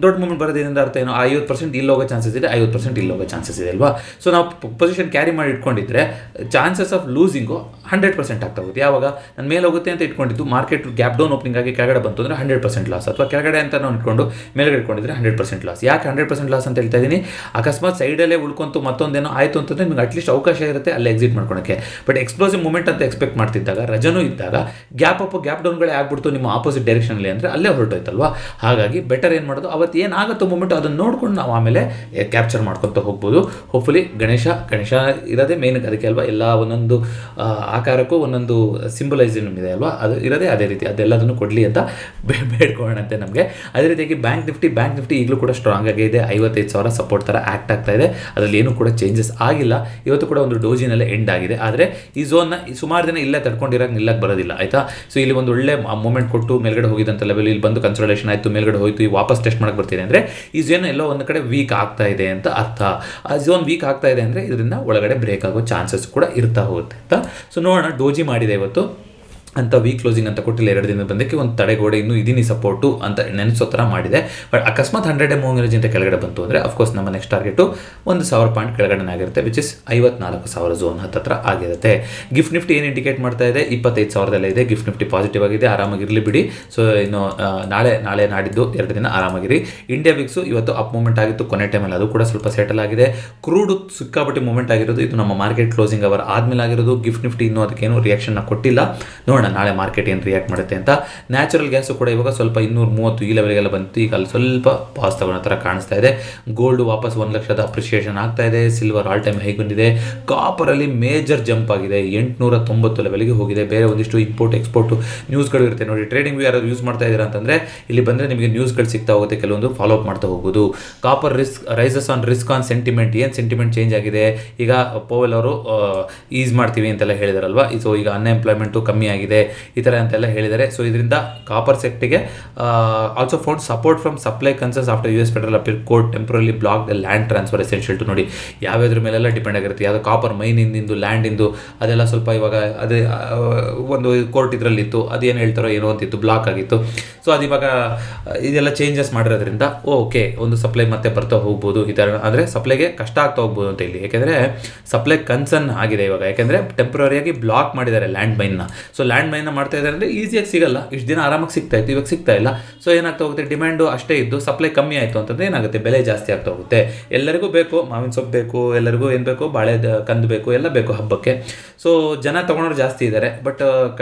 ದೊಡ್ಡ ಮೂಮೆಂಟ್ ಬರೋದು ಇದರಿಂದ ಅರ್ಥ ಏನು, 50% ಇಲ್ಲಿ ಹೋಗೋ ಚಾನ್ಸಸ್ ಇದೆ, 50% ಇಲ್ಲಿ ಹೋಗೋ ಚಾನ್ಸಸ್ ಇದೆ ಅಲ್ವಾ. ಸೊ ನಾವು ಪೊಸಿಷನ್ ಕ್ಯಾರಿ ಮಾಡಿ ಇಟ್ಕೊಂಡಿದ್ರೆ ಚಾನ್ಸಸ್ ಆಫ್ ಲೂಸಿಂಗು 100% ಆಗ್ತಾ ಹೋಗುತ್ತೆ. ಯಾವಾಗ ನನ್ನ ಮೇಲೆ ಹೋಗುತ್ತೆ ಅಂತ ಇಟ್ಕೊಂಡಿದ್ದು ಮಾರ್ಕೆಟ್ ಗ್ಯಾಪ್ ಡೌನ್ ಓಪನಿಂಗ್ ಆಗಿ ಕೆಳಗಡೆ ಬಂತು ಅಂದರೆ 100% ಲಾಸ್, ಅಥವಾ ಕೆಳಗಡೆ ಅಂತ ನಾವು ಇಟ್ಕೊಂಡು ಮೇಲ್ಗಡೆ ಇಟ್ಕೊಂಡಿದ್ರೆ 100% ಲಾಸ್. ಯಾಕೆ 100% ಲಾಸ್ ಅಂತ ಹೇಳ್ತಾ ಇದ್ದೀನಿ, ಅಕಸ್ಮಾತ್ ಸೈಡಲ್ಲೇ ಉಳ್ಕೊಂತು ಮತ್ತೊಂದೇನೋ ಆಯಿತು ಅಂತಂದರೆ ನಿಮ್ಗೆ ಅಟ್ಲೀಸ್ಟ್ ಅವಕಾಶ ಇರುತ್ತೆ ಅಲ್ಲಿ ಎಕ್ಸಿಟ್ ಮಾಡ್ಕೊಳಕ್ಕೆ. ಬಟ್ ಎಕ್ಸ್ಪ್ಲೋಸಿವ್ ಮೂಮೆಂಟ್ ಅಂತ ಎಕ್ಸ್ಪೆಕ್ಟ್ ಮಾಡ್ತಿದ್ದಾಗ, ರಜನೂ ಇದ್ದಾಗ ಗ್ಯಾಪ್ ಅಪ್ ಗ್ಯಾಪ್ ಡೌನ್ಗಳೇ ಆಗ್ಬಿಡ್ತು ನಿಮ್ಮ ಆಪೋಸಿಟ್ ಡೈರೆಕ್ಷನಲ್ಲಿ ಅಂದರೆ ಅಲ್ಲೇ ಹೊರಟೋಯ್ತಲ್ವಾ. ಹಾಗಾಗಿ ಬೆಟರ್ ಏನು ಮಾಡೋದು, ಅವತ್ತು ಏನಾಗುತ್ತೋ ಮೂಮೆಂಟ್ ಅದನ್ನು ನೋಡ್ಕೊಂಡು ನಾವು ಆಮೇಲೆ ಕ್ಯಾಪ್ಚರ್ ಮಾಡ್ಕೊತ ಹೋಗ್ಬೋದು. ಹೋಪ್ಫುಲಿ ಗಣೇಶ ಇರೋದೇ ಮೇನ್ ಅದಕ್ಕೆ ಅಲ್ವಾ. ಎಲ್ಲ ಒಂದೊಂದು ಆಕಾರಕ್ಕೂ ಒಂದೊಂದು ಸಿಂಬಲೈಸೇಷನ್ ಇದೆ ಅಲ್ವಾ, ಅದು ಇರೋದೇ ಅದೇ ರೀತಿ. ಅದೆಲ್ಲದನ್ನು ಕೊಡಲಿ ಅಂತ ಬೇಡ್ಕೊಳ್ಳೋಣಂತೆ ನಮಗೆ. ಅದೇ ರೀತಿಯಾಗಿ ಬ್ಯಾಂಕ್ ನಿಫ್ಟಿ ಈಗಲೂ ಕೂಡ ಸ್ಟ್ರಾಂಗ್ ಆಗಿ ಇದೆ. 55,000 ಸಪೋರ್ಟ್ ಥರ ಆ್ಯಕ್ಟ್ ಆಗ್ತಾ ಇದೆ. ಅದರಲ್ಲಿ ಏನೂ ಕೂಡ ಚೇಂಜಸ್ ಆಗಿಲ್ಲ. ಇವತ್ತು ಕೂಡ ಒಂದು ಡೋಜಿನಲ್ಲೇ ಎಂಡ್ ಆಗಿದೆ. ಆದರೆ ಈ ಝೋನ್ನ ಸುಮಾರು ದಿನ ಇಲ್ಲೇ ತಡ್ಕೊಂಡಿರೋಕೆ ನಿಲ್ಲಕ್ಕೆ ಬರೋದಿಲ್ಲ, ಆಯಿತಾ. ಸೊ ಇಲ್ಲಿ ಒಂದು ಒಳ್ಳೆ ಮೂಮೆಂಟ್ ಕೊಟ್ಟು ಮೇಲ್ಗಡೆ ಹೋಗಿದಂಥ ಲೆವೆಲ್ ಇಲ್ಲಿ ಬಂದು ಕನ್ಸಲ್ಟೇಷನ್ ಆಯಿತು, ಮೇಲ್ಗಡೆ ಹೋಯಿತು, ಈ ವಾಪಸ್ ಟೆಸ್ಟ್ ಮಾಡಕ್ಕೆ ಬರ್ತೀನಿ ಅಂದರೆ ಈ ಝೋನ್ ಎಲ್ಲೋ ಒಂದು ಕಡೆ ವೀಕ್ ಆಗ್ತಾ ಇದೆ ಅಂತ ಅರ್ಥ. ಆ ಝೋನ್ ವೀಕ್ ಆಗ್ತಾ ಇದೆ ಅಂದರೆ ಇದರಿಂದ ಒಳಗಡೆ ಬ್ರೇಕ್ ಆಗೋ ಚಾನ್ಸಸ್ ಕೂಡ ಇರ್ತಾ ಹೋಗುತ್ತೆ ಅಂತ. ಸೊ ನೋಡೋಣ, ಡೋಜಿ ಮಾಡಿದೆ ಇವತ್ತು ಅಂತ ವೀಕ್ ಕ್ಲೋಸಿಂಗ್ ಅಂತ ಕೊಟ್ಟಿಲ್ಲ, 2 ದಿನದ ಬಂದಕ್ಕೆ ಒಂದು ತಡೆಗೋಡೆ ಇನ್ನೂ ಇದೀನಿ ಸಪೋರ್ಟು ಅಂತ ನೆನೆಸೋ ಥರ ಮಾಡಿದೆ. ಬಟ್ ಅಕಸ್ಮಾತ್ 100 ಮೂವ್ಮೆಂಟ್ ಕೆಳಗಡೆ ಬಂತು ಅಂದರೆ ಅಫ್ಕೋರ್ಸ್ ನಮ್ಮ ನೆಕ್ಸ್ಟ್ ಟಾರ್ಗೆಟು 1,000 ಪಾಯಿಂಟ್ ಕೆಳಗಡೆ ಆಗಿರುತ್ತೆ, ವಿಚ್ ಇಸ್ 54,000 ಝೋನ್ ಹತ್ತಿರ ಆಗಿರುತ್ತೆ. ಗಿಫ್ಟ್ ನಿಫ್ಟಿ ಏನು ಇಂಡಿಕೇಟ್ ಮಾಡ್ತಾ ಇದೆ, 25,000 ಇದೆ. ಗಿಫ್ಟ್ ನಿಫ್ಟಿ ಪಾಸಿಟಿವ್ ಆಗಿದೆ, ಆರಾಮಾಗಿರಲಿ ಬಿಡಿ. ಸೊ ಇನ್ನು ನಾಳೆ ನಾಡಿದ್ದು 2 ದಿನ ಆರಾಮಾಗಿರಿ. ಇಂಡಿಯಾ ವಿಕ್ಸು ಇವತ್ತು ಅಪ್ ಮೂವ್ಮೆಂಟ್ ಆಗಿತ್ತು ಕೊನೆ ಟೈಮಲ್ಲಿ, ಅದು ಕೂಡ ಸ್ವಲ್ಪ ಸೆಟಲ್ ಆಗಿದೆ. ಕ್ರೂಡ್ ಸಿಕ್ಕಾಪಟ್ಟಿ ಮೂವ್ಮೆಂಟ್ ಆಗಿರೋದು, ಇದು ನಮ್ಮ ಮಾರ್ಕೆಟ್ ಕ್ಲೋಸಿಂಗ್ ಅವರ್ ಆದಮೇಲೆ ಆಗಿರೋದು. ಗಿಫ್ಟ್ ನಿಫ್ಟಿ ಇನ್ನೂ ಅದಕ್ಕೇನು ರಿಯಾಕ್ಷನ್ನ ಕೊಟ್ಟಿಲ್ಲ, ನೋಡೋಣ ನಾಳೆ ಮಾರ್ಕೆಟ್ ಏನು ರಿಯಾಕ್ಟ್ ಮಾಡುತ್ತೆ ಅಂತ. ನ್ಯಾಚುರಲ್ ಗ್ಯಾಸು ಕೂಡ ಇವಾಗ ಸ್ವಲ್ಪ 230 ಈ ಲೆವೆಲ್ಗೆಲ್ಲ ಬಂತು, ಈಗ ಅಲ್ಲಿ ಸ್ವಲ್ಪ ಪಾಸ್ ತಗೊಳ್ಳೋ ಥರ ಕಾಣಿಸ್ತಾ ಇದೆ. ಗೋಲ್ಡ್ ವಾಪಸ್ 1 ಲಕ್ಷದ ಅಪ್ರಿಷಿಯೇಷನ್ ಆಗ್ತಾ ಇದೆ. ಸಿಲ್ವರ್ ಆಲ್ ಟೈಮ್ ಹೈ ಬಂದಿದೆ. ಕಾಪರಲ್ಲಿ ಮೇಜರ್ ಜಂಪ್ ಆಗಿದೆ, 890 ಲೆವೆಲ್ಗೆ ಹೋಗಿದೆ. ಬೇರೆ ಒಂದಿಷ್ಟು ಇಂಪೋರ್ಟ್ ಎಕ್ಸ್ಪೋರ್ಟ್ ನ್ಯೂಸ್ಗಳು ಇರುತ್ತೆ ನೋಡಿ. ಟ್ರೇಡಿಂಗ್ ಯಾರಾದ್ರು ಯೂಸ್ ಮಾಡ್ತಾ ಇದ್ದೀರಾ ಅಂತಂದರೆ ಇಲ್ಲಿ ಬಂದರೆ ನಿಮಗೆ ನ್ಯೂಸ್ಗಳು ಸಿಗ್ತಾ ಹೋಗುತ್ತೆ, ಕೆಲವೊಂದು ಫಾಲೋ ಅಪ್ ಮಾಡ್ತಾ ಹೋಗ್ಬೋದು. Copper rises on risk on sentiment, ಏನು ಸೆಂಟಿಮೆಂಟ್ ಚೇಂಜ್ ಆಗಿದೆ. ಈಗ ಪೋವೆಲ್ ಅವರು ಈಸ್ ಮಾಡ್ತೀವಿ ಅಂತೆಲ್ಲ ಹೇಳಿದಾರಲ್ವಾ. ಸೊ ಈಗ ಅನ್ಎಂಪ್ಲಾಯ್ಮೆಂಟು ಕಮ್ಮಿ ಆಗಿದೆ, ಆಗಿದೆ, ಈ ಥರ ಅಂತೆಲ್ಲ ಹೇಳಿದ್ದಾರೆ. ಸೊ ಇದರಿಂದ ಕಾಪರ್ ಸೆಕ್ಟಿಗೆ also found support from supply concerns after US federal appeal court temporary block the land transfer essential to. ನೋಡಿ ಯಾವ್ಯಾವ್ದ್ರ ಮೇಲೆಲ್ಲ ಡಿಪೆಂಡ್ ಆಗಿರುತ್ತೆ, ಯಾವುದೋ ಕಾಪರ್ ಮೈನಿಂದು ಲ್ಯಾಂಡಿಂದು ಅದೆಲ್ಲ ಸ್ವಲ್ಪ ಇವಾಗ ಅದೇ ಒಂದು ಕೋರ್ಟ್ ಇದರಲ್ಲಿತ್ತು, ಅದೇನು ಹೇಳ್ತಾರೋ ಏನೋ ಅಂತಿತ್ತು, ಬ್ಲಾಕ್ ಆಗಿತ್ತು. ಸೊ ಅದು ಇವಾಗ ಇದೆಲ್ಲ ಚೇಂಜಸ್ ಮಾಡಿರೋದ್ರಿಂದ ಓಕೆ ಒಂದು ಸಪ್ಲೈ ಮತ್ತೆ ಬರ್ತಾ ಹೋಗ್ಬೋದು. ಈ ಥರ ಅಂದರೆ ಸಪ್ಲೈಗೆ ಕಷ್ಟ ಆಗ್ತಾ ಹೋಗ್ಬೋದು ಅಂತ ಇಲ್ಲಿ, ಯಾಕೆಂದರೆ ಸಪ್ಲೈ ಕನ್ಸರ್ನ್ ಆಗಿದೆ ಇವಾಗ, ಯಾಕೆಂದರೆ ಟೆಂಪ್ರರಿಯಾಗಿ ಬ್ಲಾಕ್ ಮಾಡಿದ್ದಾರೆ ಲ್ಯಾಂಡ್ ಮೈನ್ನ. ಸೊ ಲ್ಯಾಂಡ್ ಮೈನ್ನ ಮಾಡ್ತಾ ಇದ್ದಾರೆ ಅಂದರೆ ಈಸಿಯಾಗಿ ಸಿಗಲ್ಲ, ಇಷ್ಟು ದಿನ ಆರಾಮಾಗಿ ಸಿಗ್ತಾ ಇತ್ತು, ಇವಾಗ ಸಿಗ್ತಾ ಇಲ್ಲ. ಸೊ ಏನಾಗ್ತಾ ಹೋಗುತ್ತೆ, ಡಿಮ್ಯಾಂಡು ಅಷ್ಟೇ ಇದ್ದು ಸಪ್ಲೈ ಕಮ್ಮಿ ಆಯಿತು ಅಂತಂದರೆ ಏನಾಗುತ್ತೆ, ಬೆಲೆ ಜಾಸ್ತಿ ಆಗ್ತಾ ಹೋಗುತ್ತೆ. ಎಲ್ಲರಿಗೂ ಬೇಕು, ಮಾವಿನ ಸೊಪ್ಪು ಬೇಕು, ಎಲ್ಲರಿಗೂ ಏನು ಬೇಕು, ಬಾಳೆ ಕಂದು ಬೇಕು, ಎಲ್ಲ ಬೇಕು ಹಬ್ಬಕ್ಕೆ. ಸೊ ಜನ ತೊಗೊಳೋರು ಜಾಸ್ತಿ ಇದ್ದಾರೆ, ಬಟ್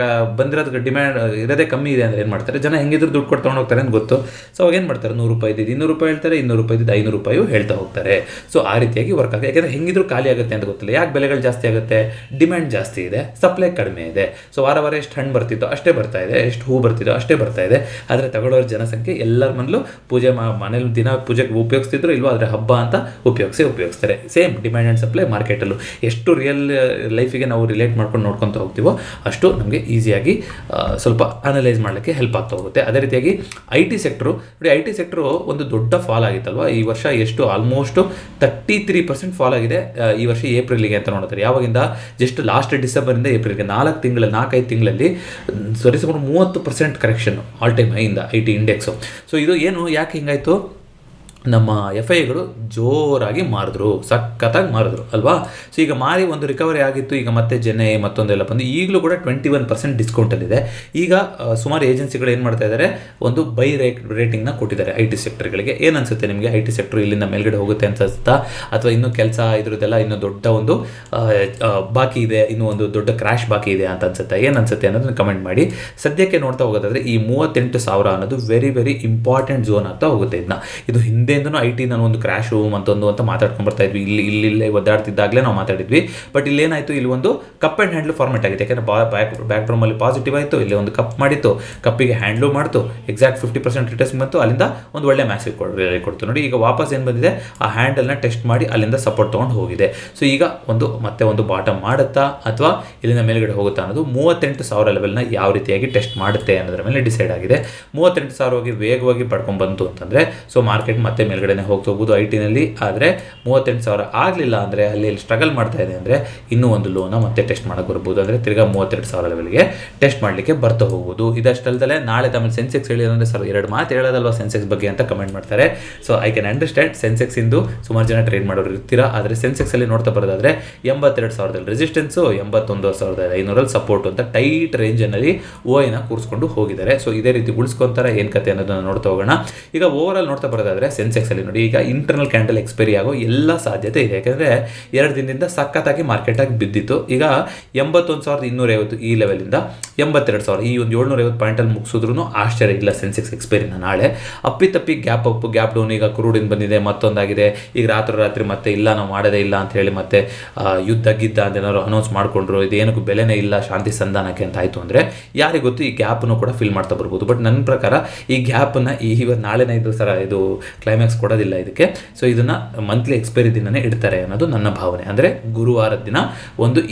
ಬಂದಿರೋದಕ್ಕೆ ಡಿಮ್ಯಾಂಡ್ ಇರೋದೇ ಕಮ್ಮಿ ಇದೆ ಅಂದರೆ ಏನು ಮಾಡ್ತಾರೆ, ಜನ ಹೆಂಗಿದ್ರು ದುಡ್ಡು ಕೊಟ್ಟು ತೊಗೊಂಡೋಗ್ತಾರೆ ಅಂತ ಗೊತ್ತು. ಸೊ ಅವಾಗ ಏನು ಮಾಡ್ತಾರೆ, 100 ರೂಪಾಯಿ ಇದ್ದಿದ್ದು 200 ರೂಪಾಯಿ ಹೇಳ್ತಾರೆ, 200 ರೂಪಾಯಿ ಇದ್ದಿದ್ದು 500 ರೂಪಾಯಿ ಹೇಳ್ತಾ ಹೋಗ್ತಾರೆ. ಸೊ ಆ ರೀತಿಯಾಗಿ ವರ್ಕ್ ಆಗುತ್ತೆ, ಯಾಕೆಂದರೆ ಹೆಂಗಿದ್ರು ಖಾಲಿ ಆಗುತ್ತೆ ಅಂತ ಗೊತ್ತಿಲ್ಲ. ಯಾಕೆ ಬೆಲೆಗಳು ಜಾಸ್ತಿ ಆಗುತ್ತೆ, ಡಿಮ್ಯಾಂಡ್ ಜಾಸ್ತಿ ಇದೆ, ಸಪ್ಲೈ ಕಡಿಮೆ ಇದೆ. ಸೊ ವಾರ ಎಷ್ಟು ಹಣ್ಣು ಬರ್ತಿತ್ತೋ ಅಷ್ಟೇ ಬರ್ತಾ ಇದೆ, ಎಷ್ಟು ಹೂ ಬರ್ತಿದ್ದೋ ಅಷ್ಟೇ ಬರ್ತಾ ಇದೆ. ಆದರೆ ತಗೊಳ್ಳೋರ ಜನಸಂಖ್ಯೆ ಎಲ್ಲರ ಮನೇಲೂ ಪೂಜೆ ಮನೇಲಿ ದಿನ ಪೂಜೆಗೆ ಉಪಯೋಗಿಸ್ತಿದ್ರು ಇಲ್ವೋ, ಆದರೆ ಹಬ್ಬ ಅಂತ ಉಪಯೋಗಿಸ್ತಾರೆ. ಸೇಮ್ ಡಿಮ್ಯಾಂಡ್ ಆ್ಯಂಡ್ ಸಪ್ಲೈ ಮಾರ್ಕೆಟಲ್ಲೂ ಎಷ್ಟು ರಿಯಲ್ ಲೈಫಿಗೆ ನಾವು ರಿಲೇಟ್ ಮಾಡ್ಕೊಂಡು ನೋಡ್ಕೊತ ಹೋಗ್ತೀವೋ ಅಷ್ಟು ನಮಗೆ ಈಸಿಯಾಗಿ ಸ್ವಲ್ಪ ಅನಲೈಸ್ ಮಾಡಲಿಕ್ಕೆ ಹೆಲ್ಪ್ ಆಗ್ತಾ ಹೋಗುತ್ತೆ. ಅದೇ ರೀತಿಯಾಗಿ IT ಸೆಕ್ಟ್ರು ನೋಡಿ, IT ಸೆಕ್ಟ್ರು ಒಂದು ದೊಡ್ಡ ಫಾಲ್ ಆಗಿತ್ತಲ್ವ ಈ ವರ್ಷ, ಎಷ್ಟು ಆಲ್ಮೋಸ್ಟ್ 33% ಫಾಲ್ ಆಗಿದೆ ಈ ವರ್ಷ ಏಪ್ರಿಲಿಗೆ ಅಂತ ನೋಡಿದ್ರೆ. ಯಾವಾಗಿಂದ, ಜಸ್ಟ್ ಲಾಸ್ಟ್ ಡಿಸೆಂಬರಿಂದ ಏಪ್ರಿಲ್ಗೆ 4-5 ತಿಂಗಳಲ್ಲಿ ಸರಿಸುಮಾರು 30% ಕರೆಕ್ಷನ್ ಆಲ್ ಟೈಮ್ ಹೈಯಿಂದ IT ಇಂಡೆಕ್ಸು. ಸೊ ಇದು ಏನು, ಯಾಕೆ ಹಿಂಗಾಯಿತು, ನಮ್ಮ FIIಗಳು ಜೋರಾಗಿ ಮಾರಿದ್ರು, ಸಖತ್ತಾಗಿ ಮಾರಿದ್ರು ಅಲ್ವಾ. ಸೊ ಈಗ ಮಾರಿ ಒಂದು ರಿಕವರಿ ಆಗಿತ್ತು, ಈಗ ಮತ್ತೆ ಜೆನ್ಐ ಮತ್ತೊಂದೆಲ್ಲ ಬಂದು ಈಗಲೂ ಕೂಡ 21% ಡಿಸ್ಕೌಂಟಲ್ಲಿದೆ. ಈಗ ಸುಮಾರು ಏಜೆನ್ಸಿಗಳು ಏನು ಮಾಡ್ತಾ ಇದ್ದಾರೆ, ಒಂದು ಬೈ ರೇಟಿಂಗ್ನ ಕೊಟ್ಟಿದ್ದಾರೆ IT ಸೆಕ್ಟರ್ಗಳಿಗೆ. ಏನು ಅನಿಸುತ್ತೆ ನಿಮಗೆ, IT ಸೆಕ್ಟರ್ ಇಲ್ಲಿಂದ ಮೇಲ್ಗಡೆ ಹೋಗುತ್ತೆ ಅಂತ ಅನಿಸುತ್ತಾ, ಅಥವಾ ಇನ್ನೂ ಕೆಲಸ ಇದ್ರದ್ದೆಲ್ಲ ಇನ್ನೂ ದೊಡ್ಡ ಒಂದು ಬಾಕಿ ಇದೆ, ಇನ್ನೂ ಒಂದು ದೊಡ್ಡ ಕ್ರ್ಯಾಶ್ ಬಾಕಿ ಇದೆ ಅಂತ ಅನ್ಸುತ್ತೆ, ಏನು ಅನಿಸುತ್ತೆ ಅನ್ನೋದನ್ನ ಕಮೆಂಟ್ ಮಾಡಿ. ಸದ್ಯಕ್ಕೆ ನೋಡ್ತಾ ಹೋಗೋದಾದರೆ ಈ 38,000 ಅನ್ನೋದು ವೆರಿ ವೆರಿ ಇಂಪಾರ್ಟೆಂಟ್ ಝೋನ್ ಆಗ್ತಾ ಹೋಗುತ್ತೆ. ಇದು ಹಿಂದೆ IT ನಾನು ಒಂದು ಕ್ರ್ಯಾಶು ಮತ್ತೊಂದು ಅಂತ ಮಾತಾಡ್ಕೊಂಡು ಬರ್ತಾ ಇದ್ವಿ, ಇಲ್ಲೇ ಒದ್ದಾಡ್ತಿದ್ದಾಗಲೇ ನಾವು ಮಾತಾಡಿದ್ವಿ. ಬಟ್ ಇಲ್ಲೇನಾಯಿತು, ಇಲ್ಲಿ ಒಂದು ಕಪ್ ಆ್ಯಂಡ್ ಹ್ಯಾಂಡ್ಲು ಫಾರ್ಮೆಟ್ ಆಗಿದೆ, ಯಾಕೆಂದರೆ ಬ್ಯಾಕ್ ಡ್ರಮ್ಮಲ್ಲಿ ಪಾಸಿಟಿವ್ ಆಯಿತು, ಇಲ್ಲಿ ಒಂದು ಕಪ್ ಮಾಡಿತ್ತು, ಕಪ್ಪಿಗೆ ಹ್ಯಾಂಡ್ಲು ಮಾಡ್ತು, ಎಕ್ಸಾಕ್ಟ್ 50% ರಿಟರ್ನ್ ಬಂತು, ಅಲ್ಲಿಂದ ಒಂದು ಒಳ್ಳೆ ಮ್ಯಾಸೇಜ್ ಕೊಡ್ತು. ನೋಡಿ ಈಗ ವಾಪಸ್ ಏನು ಬಂದಿದೆ, ಆ ಹ್ಯಾಂಡಲ್ನ ಟೆಸ್ಟ್ ಮಾಡಿ ಅಲ್ಲಿಂದ ಸಪೋರ್ಟ್ ತೊಗೊಂಡು ಹೋಗಿದೆ. ಸೊ ಈಗ ಮತ್ತೆ ಒಂದು ಬಾಟಮ್ ಮಾಡುತ್ತಾ ಅಥವಾ ಇಲ್ಲಿಂದ ಮೇಲ್ಗಡೆ ಹೋಗುತ್ತಾ ಅನ್ನೋದು 38,000 ಲೆವೆಲ್ನ ಯಾವ ರೀತಿಯಾಗಿ ಟೆಸ್ಟ್ ಮಾಡುತ್ತೆ ಅನ್ನೋದ್ರ ಮೇಲೆ ಡಿಸೈಡ್ ಆಗಿದೆ. 38,000 ವೇಗವಾಗಿ ಪಡ್ಕೊಂಡು ಬಂತು ಅಂತಂದರೆ ಸೊ ಮಾರ್ಕೆಟ್ ಮತ್ತೆ ಮೇಲ್ಗಡೆ ಹೋಗ್ತಾ ಹೋಗ್ಬೋದು IT-ನಲ್ಲಿ. ಆದರೆ 38,000 ಆಗಲಿಲ್ಲ ಅಂದರೆ ಅಲ್ಲಿ ಸ್ಟ್ರಗಲ್ ಮಾಡ್ತಾ ಇದೆ ಅಂದರೆ ಇನ್ನೂ ಒಂದು ಲೋನ ಮತ್ತೆ ಟೆಸ್ಟ್ ಮಾಡೋಕ್ಕೆ ಬರ್ಬೋದು, ಅಂದರೆ ತಿರ್ಗಾ 32,000 ಲೆವೆಲ್ಗೆ ಟೆಸ್ಟ್ ಮಾಡಲಿಕ್ಕೆ ಬರ್ತಾ ಹೋಗ್ಬೋದು. ಇದಷ್ಟಲ್ಲದೆ ನಾಳೆ ತಮ್ಮ ಸೆನ್ಸೆಕ್ಸ್ ಹೇಳಿದ್ರೆ ಸರ್ 2 ಮಾತು ಹೇಳೋದಲ್ವ ಸೆನ್ಸೆಕ್ಸ್ ಬಗ್ಗೆ ಅಂತ ಕಮೆಂಟ್ ಮಾಡ್ತಾರೆ. So I can understand, sensex ಇಂದು ಸುಮಾರು ಜನ ಟ್ರೇಡ್ ಮಾಡೋರು ಇರ್ತೀರಾ. ಆದರೆ ಸೆನ್ಸೆಕ್ಸಲ್ಲಿ ನೋಡ್ತಾ ಬರೋದಾದರೆ 82,000 ರೆಸಿಸ್ಟೆನ್ಸು, 81,500 ಸಪೋರ್ಟ್ ಅಂತ ಟೈಟ್ ರೇಂಜಲ್ಲಿ OI-ನ ಕೂರಿಸ್ಕೊಂಡು ಹೋಗಿದ್ದಾರೆ. ಸೊ ಇದೇ ರೀತಿ ಉಳಿಸ್ಕೊಂತಾರೆ ಏನು ಕತೆ ಅನ್ನೋದನ್ನು ನೋಡ್ತಾ ಹೋಗೋಣ. ಈಗ ಓವರಾಲ್ ನೋಡ್ತಾ ಬರೋದಾದರೆ ಸೆನ್ಸೆಕ್ಸಲ್ಲಿ ನೋಡಿ, ಈಗ ಇಂಟರ್ನಲ್ ಕ್ಯಾಂಡಲ್ ಎಕ್ಸ್ಪೈರಿ ಆಗೋ ಎಲ್ಲ ಸಾಧ್ಯತೆ ಇದೆ, ಯಾಕೆಂದರೆ 2 ದಿನದಿಂದ ಸಖತ್ತಾಗಿ ಮಾರ್ಕೆಟಾಗಿ ಬಿದ್ದಿತ್ತು. ಈಗ 81,250 ಈ ಲೆವೆಲಿಂದ 82,000 ಈ ಒಂದು 750 ಪಾಯಿಂಟಲ್ಲಿ ಮುಗಿಸಿದ್ರು ಆಶ್ಚರ್ಯ ಇಲ್ಲ ಸೆನ್ಸೆಕ್ಸ್ ಎಕ್ಸ್ಪೈರಿನ. ನಾಳೆ ಅಪ್ಪಿತಪ್ಪಿ ಗ್ಯಾಪ್ ಅಪ್ ಗ್ಯಾಪ್ ಡೌನ್, ಈಗ ಕ್ರೂಡಿನ್ ಬಂದಿದೆ, ಮತ್ತೊಂದಾಗಿದೆ. ಈಗ ರಾತ್ರಿ ಮತ್ತೆ ಇಲ್ಲ ನಾವು ಮಾಡೋದೇ ಇಲ್ಲ ಅಂತ ಹೇಳಿ ಮತ್ತೆ ಯುದ್ಧ ಗಿದ್ದ ಅಂತ ಏನಾದ್ರು ಅನೌನ್ಸ್ ಮಾಡಿಕೊಂಡ್ರು, ಇದೇನಕ್ಕೂ ಬೆಲೆನೇ ಇಲ್ಲ ಶಾಂತಿ ಸಂಧಾನಕ್ಕೆ ಅಂತ ಆಯಿತು ಅಂದರೆ ಯಾರಿಗೆ ಗೊತ್ತು, ಈ ಗ್ಯಾಪನ್ನು ಕೂಡ ಫಿಲ್ ಮಾಡ್ತಾ ಬರ್ಬೋದು. ಬಟ್ ನನ್ನ ಪ್ರಕಾರ ಈ ಗ್ಯಾಪನ್ನು ಇವತ್ತು ನಾಳೆನೇ ಇದು ಕ್ಲೈಮ್ಯಾಕ್ಸ್ ಕೊಡೋದಿಲ್ಲ ಇದಕ್ಕೆ. ಸೊ ಇದನ್ನು ಮಂತ್ಲಿ ಎಕ್ಸ್ಪೈರಿ ದಿನನೇ ಇಡ್ತಾರೆ ಅನ್ನೋದು ನನ್ನ ಭಾವನೆ. ಅಂದರೆ ಗುರುವಾರದ ದಿನ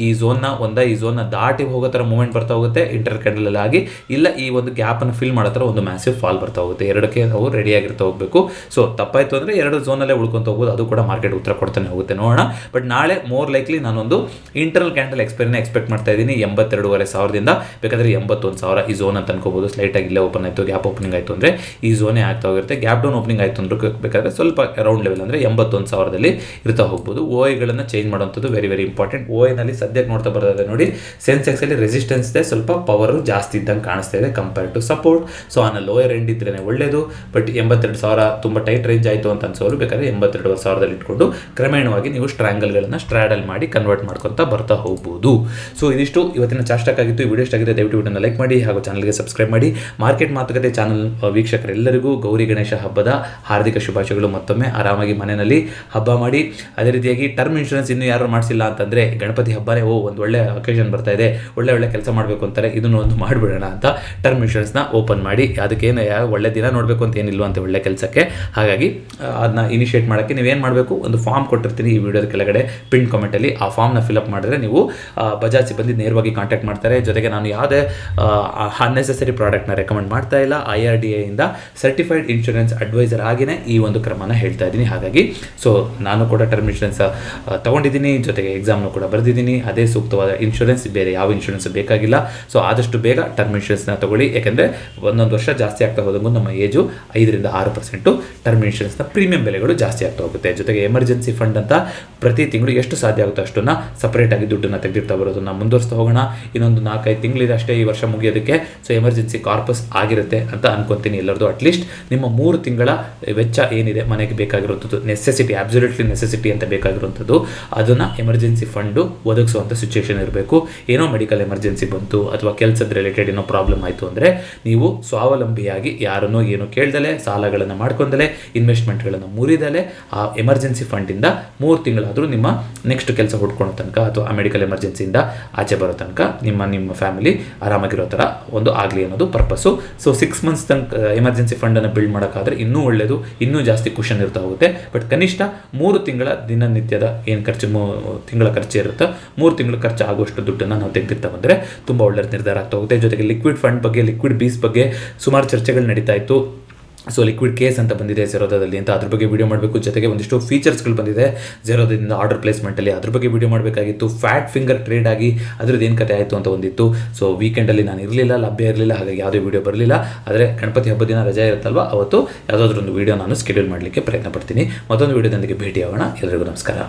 ಈ ಝೋನ್ನ ದಾಟಿ ಹೋಗೋ ಥರ ಮೂವ್ಮೆಂಟ್ ಬರ್ತಾ ಹೋಗುತ್ತೆ ಇಂಟರ್ ಕ್ಯಾಂಡಲ್ ಆಗಿ, ಇಲ್ಲ ಈ ಒಂದು ಗ್ಯಾಪನ್ನು ಫಿಲ್ ಮಾಡೋ ಥರ ಒಂದು ಮ್ಯಾಸಿವ್ ಫಾಲ್ ಬರ್ತಾ ಹೋಗುತ್ತೆ. ಎರಡಕ್ಕೆ ನಾವು ರೆಡಿಯಾಗಿರ್ತಾ ಹೋಗಬೇಕು. ಸೊ ತಪ್ಪಾಯಿತು ಅಂದರೆ 2 ಝೋನಲ್ಲೇ ಉಳ್ಕೊಂತ ಹೋಗ್ಬೋದು, ಅದು ಕೂಡ ಮಾರ್ಕೆಟ್ ಉತ್ತರ ಕೊಡ್ತಾನೆ ಹೋಗುತ್ತೆ, ನೋಡೋಣ. ಬಟ್ ನಾಳೆ ಮೋರ್ ಲೈಕ್ಲಿ ನಾನೊಂದು ಇಂಟರ್ನಲ್ ಕ್ಯಾಂಡಲ್ ಎಕ್ಸ್ಪೈರಿನ ಎಕ್ಸ್ಪೆಕ್ಟ್ ಮಾಡ್ತಾ ಇದ್ದೀನಿ 82,500 ಬೇಕಾದರೆ 81,000 ಈ ಝೋನ್ ಅಂತ ಅನ್ಕೋಬೋದು. ಸ್ಲೈಟಾಗಿ ಇಲ್ಲೇ ಓಪನ್ ಆಯಿತು, ಗ್ಯಾಪ್ ಓಪನಿಂಗ್ ಆಯಿತು ಅಂದರೆ ಈ ಝೋನೇ ಆಗ್ತಾ ಹೋಗಿರುತ್ತೆ. ಗ್ಯಾಪ್ ಡೌನ್ ಓಪನಿಂಗ್ ಆಯಿತು ಅಂದ್ರೆ ಬೇಕಾದರೆ ಸ್ವಲ್ಪ ರೌಂಡ್ ಲೆವೆಲ್ ಅಂದರೆ 81,000 ಇರ್ತಾ ಹೋಗ್ಬೋದು. OI-ಗಳನ್ನು ಚೇಂಜ್ ಮಾಡುವಂಥದ್ದು ವೆರಿ ವೆರಿ ಇಂಪಾರ್ಟೆಂಟ್. OI-ನಲ್ಲಿ ಸದ್ಯಕ್ಕೆ ನೋಡ್ತಾ ಬರೋದಾದ್ರೆ ನೋಡಿ, ಸೆನ್ಸೆಕ್ಸಲ್ಲಿ ರೆಸಿಸ್ಟೆನ್ಸ್ ಇದೆ, ಸ್ವಲ್ಪ ಪವರು ಜಾಸ್ತಿ ಇದ್ದಂಗೆ ಕಾಣಿಸ್ತಾ ಇದೆ ಕಂಪೇರ್ ಟು ಸಪೋರ್ಟ್. ಸೊ ಆನ ಲೋಯರ್ ಎಂಡ್ ಇದ್ರೇ ಒಳ್ಳೆಯದು. ಬಟ್ 82,000 ತುಂಬ ಟೈಟ್ ರೇಂಜ್ ಆಯಿತು ಅಂತ ಅನ್ಸೋರು ಬೇಕಾದ್ರೆ 82,000 ಇಟ್ಕೊಂಡು ಕ್ರಮೇಣವಾಗಿ ನೀವು ಸ್ಟ್ರ್ಯಾಂಗಲ್ಗಳನ್ನು ಸ್ಟ್ರಾಡಲ್ ಮಾಡಿ ಕನ್ವರ್ಟ್ ಮಾಡ್ಕೊತಾ ಬರ್ತಾ ಹೋಗ್ಬೋದು. ಸೊ ಇದಿಷ್ಟು ಇವತ್ತಿನ ಚಾಸ್ಟಾಕ್ ಆಗಿತ್ತು. ಈ ವಿಡಿಯೋ ಇಷ್ಟ ಆಗಿದೆ ದಯವಿಟ್ಟು ವಿಡಿಯೋನ ಲೈಕ್ ಮಾಡಿ ಹಾಗೂ ಚಾನಲ್ಗೆ ಸಬ್ಸ್ಕ್ರೈಬ್ ಮಾಡಿ. ಮಾರ್ಕೆಟ್ ಮಾತುಕತೆ ಚಾನಲ್ ವೀಕ್ಷಕರೆಲ್ಲರಿಗೂ ಗೌರಿ ಗಣೇಶ ಹಬ್ಬದ ಹಾರ್ದಿಕ ಶುಭಾಶಯಗಳು. ಮತ್ತೊಮ್ಮೆ ಆರಾಮಾಗಿ ಮನೆಯಲ್ಲಿ ಹಬ್ಬ ಮಾಡಿ. ಅದೇ ರೀತಿಯಾಗಿ ಟರ್ಮ್ ಇನ್ಶೂರೆನ್ಸ್ ಇನ್ನೂ ಯಾರು ಮಾಡಿಸಿಲ್ಲ ಅಂತಂದರೆ ಗಣಪತಿ ಹಬ್ಬನೇ ಒಂದು ಒಳ್ಳೆ ಅಕೇಷನ್ ಬರ್ತಾ ಇದೆ, ಒಳ್ಳೆ ಕೆಲಸ ಮಾಡಬೇಕು ಅಂತಾರೆ, ಇದನ್ನು ಒಂದು ಮಾಡಿಬಿಡೋಣ ಅಂತ ಟರ್ಮ್ ಇನ್ಶೂರೆನ್ಸ್ನ ಓಪನ್ ಮಾಡಿ. ಅದಕ್ಕೇನು ಒಳ್ಳೆ ದಿನ ನೋಡಬೇಕು ಅಂತ ಏನಿಲ್ವಂತೆ ಒಳ್ಳೆ ಕೆಲಸಕ್ಕೆ. ಹಾಗಾಗಿ ಅದನ್ನ ಇನಿಷಿಯೇಟ್ ಮಾಡೋಕ್ಕೆ ನೀವೇನು ಮಾಡಬೇಕು, ಒಂದು ಫಾರ್ಮ್ ಕೊಟ್ಟಿರ್ತೀನಿ ಈ ವಿಡಿಯೋದ ಕೆಳಗಡೆ ಪಿನ್ ಕಾಮೆಂಟಲ್ಲಿ. ಆ ಫಾರ್ಮ್ನ ಫಿಲಪ್ ಮಾಡಿದ್ರೆ ನೀವು ಬಜಾಜ್ ಸಿಬ್ಬಂದಿ ನೇರವಾಗಿ ಕಾಂಟ್ಯಾಕ್ಟ್ ಮಾಡ್ತಾರೆ. ಜೊತೆಗೆ ನಾನು ಯಾವುದೇ ಅನ್ನೆಸೆಸರಿ ಪ್ರಾಡಕ್ಟ್ನ ರೆಕಮೆಂಡ್ ಮಾಡ್ತಾ ಇಲ್ಲ. IRDA ಇಂದ ಸರ್ಟಿಫೈಡ್ ಇನ್ಶೂರೆನ್ಸ್ ಅಡ್ವೈಸರ್ ಆಗಿನೇ ಈ ಒಂದು ಕ್ರಮನ ಹೇಳ್ತಾ ಇದ್ದೀನಿ. ಹಾಗಾಗಿ ನಾನು ಕೂಡ ಟರ್ಮ್ ಇನ್ಶೂರೆನ್ಸ್ ತೊಗೊಂಡಿದ್ದೀನಿ, ಜೊತೆಗೆ ಎಕ್ಸಾಮ್ನು ಕೂಡ ಬರೆದಿದ್ದೀನಿ. ಅದೇ ಸೂಕ್ತವಾದ ಇನ್ಶೂರೆನ್ಸ್, ಬೇರೆ ಯಾವ ಇನ್ಶೂರೆನ್ಸ್ ಬೇಕಾಗಿಲ್ಲ. ಆದಷ್ಟು ಬೇಗ ಟರ್ಮ್ ಇನ್ಶೂರೆನ್ಸ್ನ ತಗೊಳ್ಳಿ. ಯಾಕೆಂದರೆ ಒಂದೊಂದು ವರ್ಷ ಜಾಸ್ತಿ ಆಗ್ತಾ ಹೋದಂಗೂ ನಮ್ಮ ಏಜು 5ರಿಂದ 6% ಟರ್ಮ್ ಇನ್ಶೂರೆನ್ಸ್ನ ಪ್ರೀಮಿಯಂ ಬೆಲೆಗಳು ಜಾಸ್ತಿ ಆಗ್ತಾ ಹೋಗುತ್ತೆ. ಜೊತೆಗೆ ಎಮರ್ಜೆನ್ಸಿ ಫಂಡ್ ಅಂತ ಪ್ರತಿ ತಿಂಗಳು ಎಷ್ಟು ಸಾಧ್ಯ ಆಗುತ್ತೋ ಅಷ್ಟನ್ನು ಸಪರೇಟಾಗಿ ದುಡ್ಡನ್ನು ತೆಗೆದಿರ್ತಾ ಬರೋದನ್ನು ಮುಂದುವರಿಸ್ತಾ ಹೋಗೋಣ. ಇನ್ನೊಂದು 4-5 ತಿಂಗಳಿದೆ ಅಷ್ಟೇ ಈ ವರ್ಷ ಮುಗಿಯೋದಕ್ಕೆ. ಎಮರ್ಜೆನ್ಸಿ ಕಾರ್ಪಸ್ ಆಗಿರುತ್ತೆ ಅಂತ ಅನ್ಕೊತೀನಿ ಎಲ್ಲರದು. ಅಟ್ಲೀಸ್ಟ್ ನಿಮ್ಮ 3 ತಿಂಗಳ ವೆಚ್ಚ ಏನಿದೆ ಮನೆಗೆ ಬೇಕಾಗಿರುವಂಥದ್ದು, ನೆಸೆಸಿಟಿ, ಅಬ್ಸಲ್ಯೂಟ್ಲಿ ನೆಸೆಸಿಟಿ ಅಂತ ಬೇಕಾಗಿರುವಂಥದ್ದು, ಅದನ್ನು ಎಮರ್ಜೆನ್ಸಿ ಫಂಡು ಒದಗಿಸುವಂಥ ಸಿಚುವೇಶನ್ ಇರಬೇಕು. ಏನೋ ಮೆಡಿಕಲ್ ಎಮರ್ಜೆನ್ಸಿ ಬಂತು ಅಥವಾ ಕೆಲಸದ ರಿಲೇಟೆಡ್ ಏನೋ ಪ್ರಾಬ್ಲಮ್ ಆಯಿತು ಅಂದರೆ ನೀವು ಸ್ವಾವಲಂಬಿಯಾಗಿ ಯಾರನ್ನೋ ಏನೋ ಕೇಳ್ದಲೆ, ಸಾಲಗಳನ್ನು ಮಾಡ್ಕೊಂಡಲೆ, ಇನ್ವೆಸ್ಟ್ಮೆಂಟ್ಗಳನ್ನು ಮುರಿದಲೆ ಆ ಎಮರ್ಜೆನ್ಸಿ ಫಂಡಿಂದ 3 ತಿಂಗಳಾದರೂ ನಿಮ್ಮ ನೆಕ್ಸ್ಟ್ ಕೆಲಸ ಹುಡ್ಕೊಳ್ಳೋ ತನಕ ಅಥವಾ ಆ ಮೆಡಿಕಲ್ ಎಮರ್ಜೆನ್ಸಿಯಿಂದ ಆಚೆ ಬರೋ ತನಕ ನಿಮ್ಮ ಫ್ಯಾಮಿಲಿ ಆರಾಮಾಗಿರೋ ಥರ ಒಂದು ಆಗಲಿ ಅನ್ನೋದು ಪರ್ಪಸ್ಸು. 6 ಮಂತ್ಸ್ ತನಕ ಎಮರ್ಜೆನ್ಸಿ ಫಂಡನ್ನು ಬಿಲ್ಡ್ ಮಾಡೋಕ್ಕಾದ್ರೆ ಇನ್ನೂ ಒಳ್ಳೆಯದು, ಇನ್ನೂ ಜಾಸ್ತಿ ಕುಷನ್ ಇರ್ತಾ ಹೋಗುತ್ತೆ. ಬಟ್ ಕನಿಷ್ಠ 3 ತಿಂಗಳ ದಿನನಿತ್ಯದ ಏನು ಖರ್ಚು, ತಿಂಗಳ ಖರ್ಚು ಇರುತ್ತೋ 3 ತಿಂಗಳ ಖರ್ಚು ಆಗುವಷ್ಟು ದುಡ್ಡನ್ನು ನಾವು ತೆಗೆದಿರ್ತಾ ಬಂದರೆ ತುಂಬ ಒಳ್ಳೆ ನಿರ್ಧಾರ ಆಗ್ತಾ ಹೋಗುತ್ತೆ. ಜೊತೆಗೆ ಲಿಕ್ವಿಡ್ ಫಂಡ್ ಬಗ್ಗೆ, ಲಿಕ್ವಿಡ್ ಬೀಸ್ ಬಗ್ಗೆ ಸುಮಾರು ಚರ್ಚೆಗಳು ನಡೀತಾ ಇತ್ತು. ಲಿಕ್ವಿಡ್ ಕೇಸ್ ಅಂತ ಬಂದಿದೆ ಝೆರೋದಾದಲ್ಲಿ ಅಂತ, ಅದ್ರ ಬಗ್ಗೆ ವಿಡಿಯೋ ಮಾಡಬೇಕು. ಜೊತೆಗೆ ಒಂದಿಷ್ಟು ಫೀಚರ್ಸ್ಗಳು ಬಂದಿದೆ ಝೆರೋದಿಂದ ಆರ್ಡರ್ ಪ್ಲೇಸ್ಮೆಂಟಲ್ಲಿ, ಅದ್ರ ಬಗ್ಗೆ ವಿಡಿಯೋ ಮಾಡಬೇಕಾಗಿತ್ತು. ಫ್ಯಾಟ್ ಫಿಂಗರ್ ಟ್ರೇಡ್ ಆಗಿ ಅದ್ರದ್ದು ಏನು ಕತೆ ಆಯಿತು ಅಂತ ಒಂದಿತ್ತು. ವೀಕೆಂಡಲ್ಲಿ ನಾನು ಇರಲಿಲ್ಲ, ಲಭ್ಯ ಇರಲಿಲ್ಲ, ಹಾಗಾಗಿ ಯಾವುದೇ ವಿಡಿಯೋ ಬರಲಿಲ್ಲ. ಆದರೆ ಗಣಪತಿ ಹಬ್ಬದ ದಿನ ರಜೆ ಇರುತ್ತಲ್ವ, ಅವತ್ತು ಯಾವುದಾದ್ರೂ ಒಂದು ವಿಡಿಯೋ ನಾನು ಸ್ಕೆಡ್ಯೂಲ್ ಮಾಡಲಿಕ್ಕೆ ಪ್ರಯತ್ನ ಪಡ್ತೀನಿ. ಮತ್ತೊಂದು ವಿಡಿಯೋದೊಂದಿಗೆ ಭೇಟಿಯಾಗೋಣ. ಎಲ್ಲರಿಗೂ ನಮಸ್ಕಾರ.